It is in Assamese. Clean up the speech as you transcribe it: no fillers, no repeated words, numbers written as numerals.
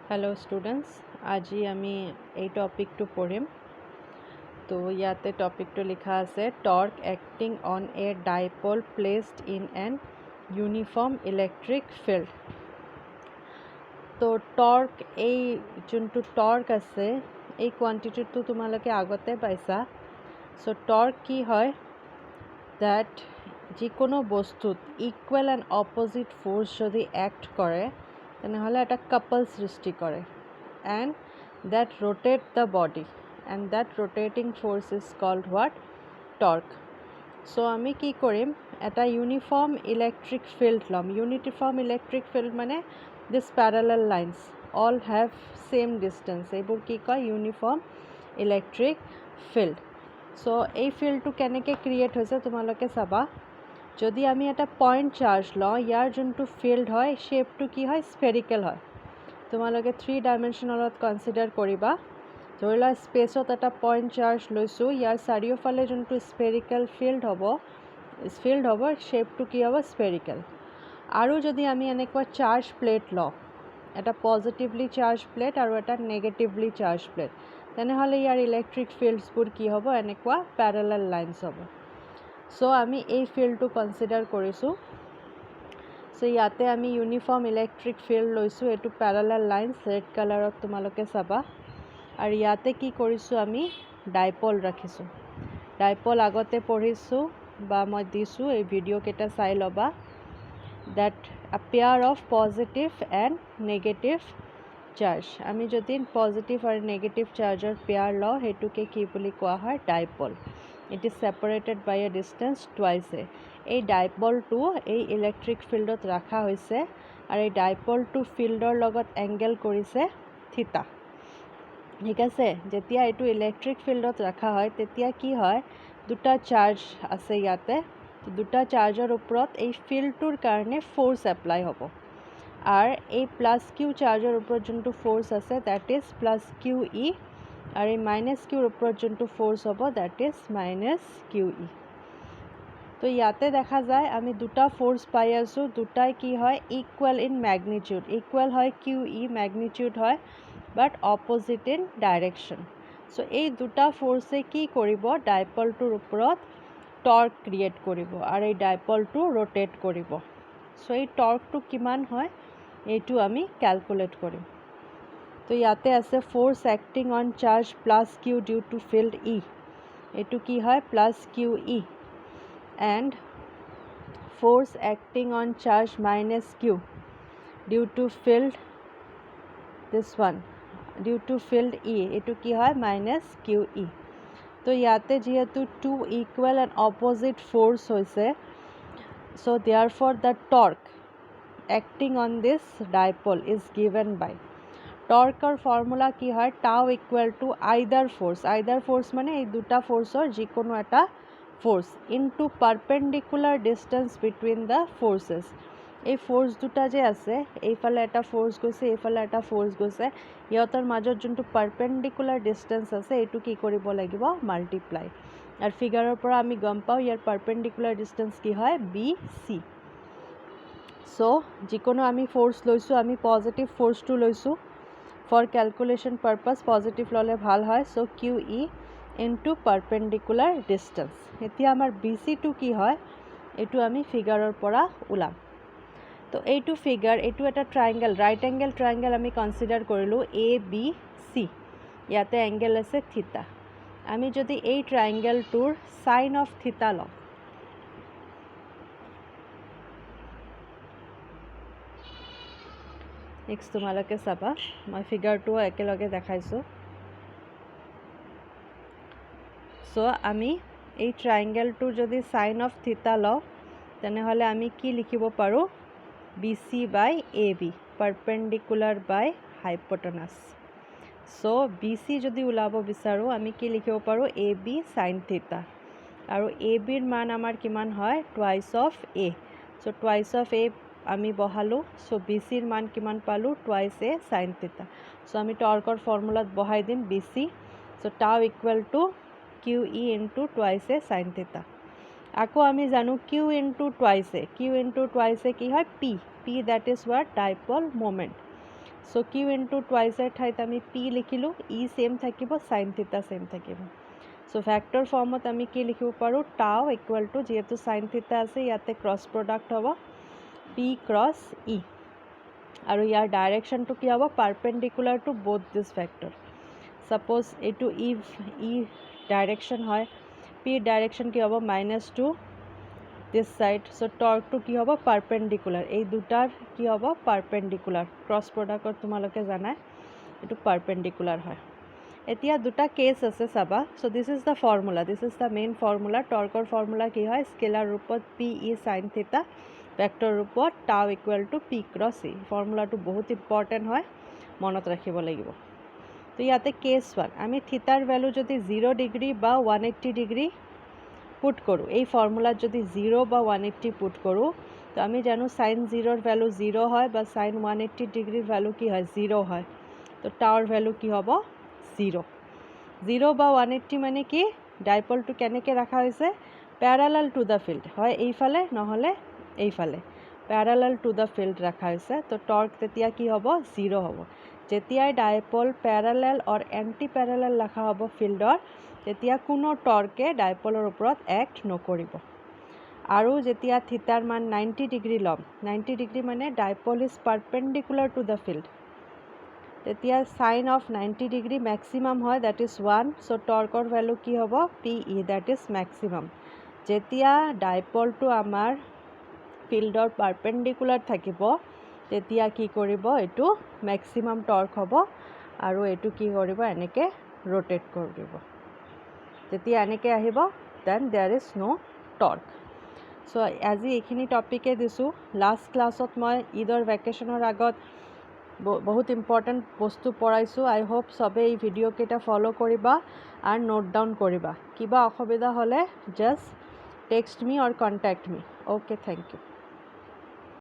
हेलो स्टूडेंट्स आज आमी এই টপিকটো পঢ়িম তো ইয়াতে টপিকটো লিখা আছে torque acting on a dipole placed in an uniform electric field তো টর্ক এই যোনটো টর্ক আছে এই কোয়ান্টিটিটো তোমালোকে আগতে পাইছা সো টর্ক কি হয় দ্যাট যিকোনো বস্তুত ইকুৱেল এণ্ড অপোজিট ফোৰ্স যদি অ্যাক্ট কৰে তেনেহলে এটা কাপল সৃষ্টি কৰে and that rotate the body and that rotating force is called what? Torque. So আমি কি কৰিম এটা ইউনিফৰ্ম ইলেক্ট্ৰিক ফিল্ড লম ইউনিফৰ্ম ইলেক্ট্ৰিক ফিল্ড মানে this parallel lines all have same distance এইবোৰ কি কয় ইউনিফৰ্ম ইলেক্ট্ৰিক ফিল্ড সো এই ফিল্ডটো কেনেকৈ ক্ৰিয়েট হৈছে তোমালোকে চাবা যদি আমি এটা পয়েন্ট চাৰ্জ লওঁ ইয়াৰ যোনটো ফিল্ড হয় শেপটো কি হয় স্ফেৰিকেল হয় তোমালোকে 3 ডাইমেনশনালত কনসিডাৰ কৰিবা ধৰি লোৱা স্পেচত এটা পয়েন্ট চাৰ্জ লৈছোঁ ইয়াৰ চাৰিওফালে যোনটো স্ফেৰিকেল ফিল্ড হ'ব শেপটো কি হ'ব স্ফেৰিকেল আৰু যদি আমি এনেকুৱা চাৰ্জ প্লেট লওঁ এটা পজিটিভলি চাৰ্জ প্লেট আৰু এটা নেগেটিভলি চাৰ্জ প্লেট তেনেহ'লে ইয়াৰ ইলেক্ট্ৰিক ফিল্ডছবোৰ কি হ'ব এনেকুৱা প্যাৰেলাল লাইনছ হ'ব সো আমি এই ফিল্ডটো কনসিডাৰ কৰিছোঁ সো ইয়াতে আমি ইউনিফৰ্ম ইলেক্ট্ৰিক ফিল্ড লৈছোঁ এটো প্যাৰালাল লাইনস ৰেড কালাৰত তোমালোকে চাবা আৰ ইয়াতে কি কৰিছোঁ আমি ডাইপল ৰাখিছোঁ ডাইপল আগতে পঢ়িছোঁ বা মই দিছোঁ এই ভিডিও কেটা চাই লবা that a pair of positive and negative charge আমি যদি পজিটিভ আর নেগেটিভ চাৰ্জৰ পেয়াৰ লওঁ হেতুকে কি বুলি কোৱা হয় dipole it is separated by a distance টুৱাইছে এই ডাইপলটো এই ইলেক্ট্ৰিক ফিল্ডত ৰাখা হৈছে আৰু এই ডাইপলটো ফিল্ডৰ লগত এংগেল কৰিছে থিটা ঠিক আছে যেতিয়া এটো ইলেক্ট্ৰিক ফিল্ডত ৰাখা হয় তেতিয়া কি হয় দুটা চাৰ্জ আছে ইয়াতে দুটা চাৰ্জৰ ওপৰত এই ফিল্ডটোৰ কাৰণে ফোৰ্স এপ্লাই হ'ব আৰ এই প্লাস কিউ চাৰ্জৰ ওপৰত যোনটো ফোৰ্স আছে that is plus Q E আৰ এই মাইনাস কিউৰ ওপৰত যোনটো ফোর্স হ'ব that is minus Q E তো ইয়াতে দেখা যায় আমি দুটা ফোর্স পাই আছো দুটাই কি হয় ইকুয়াল ইন ম্যাগনিটিউড ইকুয়াল হয় কিউ ই ম্যাগনিটিউড হয় বাট অপোজিট ইন ডাইরেকশন সো এই দুটা ফোর্সে কি কৰিব ডাইপলটোৰ ওপৰত টৰ্ক ক্ৰিয়েট কৰিব আৰ এই ডাইপলটো ৰোটেট কৰিব সো এই টৰ্কটো কিমান হয় এইটো আমি ক্যালকুলেট কৰিম তো ইয়াতে আছে force acting on charge plus Q due to field E এইটো কি হয় plus Q E and force acting on charge minus q due to field this one due to field e etu ki hoy minus qe to yate jehetu two equal and opposite force hoise so therefore the torque acting on this dipole is given by torque or formula ki hoy tau equal to either force mane ei duta force or jikono eta force into perpendicular distance between the forces এই ফোর্স দুটা যে আছে এইফালে এটা ফোর্স গৈছে এইফালে এটা ফোর্স গৈছে ইহঁতৰ মাজত যোনটো পাৰপেন্ডিকুলাৰ ডিস্টেন্স আছে এইটো কি কৰিব লাগিব মাল্টিপ্লাই আৰ ফিগাৰৰ পৰা আমি গম পাওঁ ইয়াৰ পারপেন্ডিকুলার ডিস্টেন্স কি হয় বি সি সো যিকোনো আমি ফোর্স লৈছোঁ আমি পজিটিভ ফোর্সটো লৈছোঁ ফর ক্যালকুলেশন পারপাস পজিটিভ ললে ভাল হয় so Q E into perpendicular distance এতিয়া আমাৰ BC2 কি হয় এটো আমি ফিগাৰৰ পৰা উলাম তো এইটো ফিগাৰ এইটো এটা ট্ৰায়াঙ্গেল ৰাইট এঙ্গেল ট্ৰায়াঙ্গেল আমি কনসিডাৰ কৰিলো ABC ইয়াতে এঙ্গেল আছে থিটা আমি যদি এই ট্ৰায়াঙ্গেলটোৰ সাইন অফ থিটা লওঁ নেক্সট তোমালোকে চাবা মই ফিগাৰটো একেলগে দেখাইছো সো আমি এই ট্ৰায়াঙ্গেলটোৰ যদি সাইন অফ থিটা লওঁ তেনেহলে আমি কি লিখিব পাৰো BC by AB perpendicular by hypotenuse so BC যদি উলাব বিচাৰো আমি কি লিখিব পাৰো AB sin theta আৰু AB ৰ মান আমাৰ কিমান হয় twice of A so twice of A আমি বহালো so BC ৰ মান কিমান পালো twice A sin theta so আমি টৰ্কৰ ফর্মুলাত বহাই দিম BC so tau equal to QE into twice A sin theta আকৌ আমি জানো q into twice a কি হয় p that is what dipole moment so q into টুৱাইছৰ ঠাইত আমি পি লিখিলোঁ, ই সেম থাকিব, সাইন থিটা সেম থাকিব। সো ভেক্টৰ ফৰ্মত আমি কি লিখিব পাৰোঁ, টাও ইকুৱেল টু যিহেতু সাইন থিটা আছে ইয়াতে ক্ৰছ প্ৰডাক্ট হ'ব পি ক্ৰছ ই, আৰু ইয়াৰ ডাইৰেকশ্যনটো কি হ'ব, perpendicular to both this vector. Suppose এইটো ই ডাইৰেকশ্যন হয়, পিৰ ডাইৰেকশ্যন কি হ'ব -2 দিছ সাইড, সো টৰ্কটো কি হ'ব পাৰপেণ্ডিকুলাৰ, এই দুটাৰ কি হ'ব পাৰপেণ্ডিকুলাৰ, ক্ৰছ প্ৰডাক্টত তোমালোকে জানাই এইটো পাৰপেণ্ডিকুলাৰ হয়। এতিয়া দুটা কেছ আছে চাবা। So this is the formula, this is the main formula. টৰ্কৰ ফৰ্মুলা কি হয়, স্কেলাৰ ৰূপত P E sine theta, vector ৰূপত tau equal to P cross E. ফৰ্মুলাটো বহুত ইম্পৰ্টেণ্ট হয়, মনত ৰাখিব লাগিব। তো ইয়াতে কেছ 1, আমি থিটাৰ ভ্যালু যদি 0 ডিগ্ৰী বা 180 ডিগ্ৰী পুট কৰোঁ, এই ফৰ্মুলাত যদি 0 বা 180 পুট কৰোঁ, তো আমি জানো সাইন 0ৰ ভ্যালু 0 হয় বা সাইন 180 ডিগ্ৰীৰ ভ্যালু কি হয় 0 হয়। তো টাওৰ ভ্যালু কি হ'ব 0। 0 বা 180 মানে কি, ডাইপলটো কেনেকৈ ৰাখা হৈছে, প্যাৰালাল টু দ্য ফিল্ড, হয় এইফালে নহ'লে এইফালে, প্যাৰালাল টু দ্য ফিল্ড ৰাখা হৈছে। তো টৰ্ক তেতিয়া কি হ'ব 0 হ'ব। যেতিয়াই ডাইপল প্যাৰালাল অৰ এণ্টি প্যাৰালাল ৰাখা হ'ব ফিল্ডৰ, তেতিয়া কোনো টৰ্কে ডাইপলৰ ওপৰত এক্ট নকৰিব। আৰু যেতিয়া থিটাৰ মান 90 ডিগ্ৰী ল'ম, 90 ডিগ্ৰী মানে dipole is perpendicular to the field, তেতিয়া সাইন অফ 90 ডিগ্ৰী মেক্সিমাম হয়, দ্যাট ইজ 1। সো টৰ্কৰ ভ্যালু কি হ'ব P E, that is maximum. যেতিয়া ডাইপলটো আমাৰ ফিল্ডৰ পাৰপেণ্ডিকুলাৰ থাকিব, তেতিয়া কি কৰিব, এইটো মেক্সিমাম টৰ্ক হ'ব, আৰু এইটো কি কৰিব এনেকৈ ৰোটেট কৰিব। যেতিয়া এনেকৈ আহিব, then there is no' torque. So আজি এইখিনি টপিকে দিছোঁ। লাষ্ট ক্লাছত মই ঈদৰ ভেকেশ্যনৰ আগত বহুত ইম্পৰ্টেণ্ট বস্তু পঢ়াইছোঁ। আই হোপ চবেই এই ভিডিঅ'কেইটা ফ'ল' কৰিবা আৰু নোট ডাউন কৰিবা। কিবা অসুবিধা হ'লে just text me or contact me. Okay, thank U.